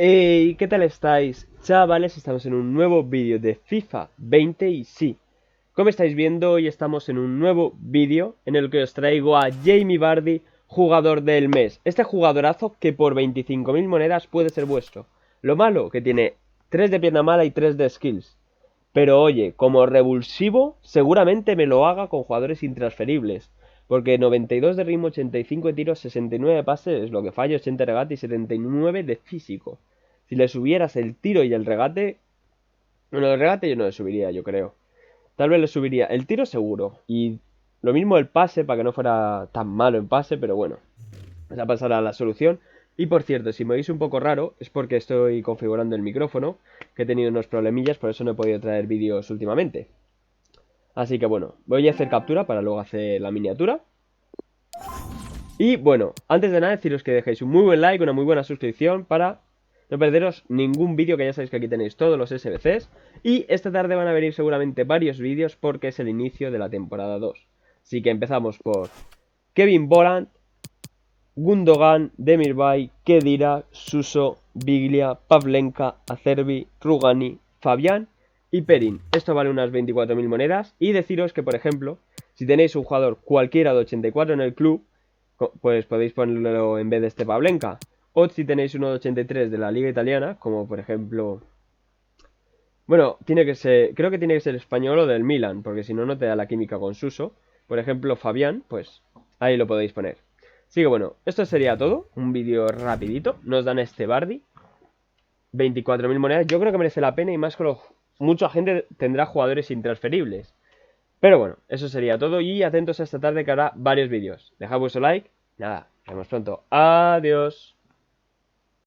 Hey, ¿qué tal estáis? Chavales, estamos en un nuevo vídeo de FIFA 20 y sí, como estáis viendo, hoy estamos en un nuevo vídeo en el que os traigo a Jamie Vardy, jugador del mes. Este jugadorazo que por 25.000 monedas puede ser vuestro. Lo malo, que tiene 3 de pierna mala y 3 de skills. Pero oye, como revulsivo, seguramente me lo haga con jugadores intransferibles. Porque 92 de ritmo, 85 de tiro, 69 de pase es lo que falla, 80 de regate y 79 de físico. Si le subieras el tiro y el regate... Bueno, el regate yo no le subiría, yo creo. Tal vez le subiría el tiro seguro. Y lo mismo el pase, para que no fuera tan malo en pase, pero bueno. Esa pasará la solución. Y por cierto, si me oís un poco raro, es porque estoy configurando el micrófono, que he tenido unos problemillas, por eso no he podido traer vídeos últimamente. Así que bueno, voy a hacer captura para luego hacer la miniatura. Y bueno, antes de nada deciros que dejéis un muy buen like, una muy buena suscripción para no perderos ningún vídeo, que ya sabéis que aquí tenéis todos los SBCs. Y esta tarde van a venir seguramente varios vídeos porque es el inicio de la temporada 2. Así que empezamos por Kevin Volland, Gundogan, Demirbay, Kedira, Suso, Biglia, Pavlenka, Acerbi, Rugani, Fabián y Perin. Esto vale unas 24.000 monedas. Y deciros que, por ejemplo, si tenéis un jugador cualquiera de 84 en el club, pues podéis ponerlo en vez de este Pavlenka. O si tenéis uno de 83 de la liga italiana, como por ejemplo... Bueno, tiene que ser, creo que tiene que ser español o del Milan, porque si no, no te da la química con Suso. Por ejemplo, Fabián, pues ahí lo podéis poner. Así que bueno, esto sería todo. Un vídeo rapidito. Nos dan este Bardi. 24.000 monedas. Yo creo que merece la pena y más que mucha gente tendrá jugadores intransferibles. Pero bueno, eso sería todo y atentos a esta tarde que habrá varios vídeos. Dejad vuestro like. Nada, nos vemos pronto. Adiós.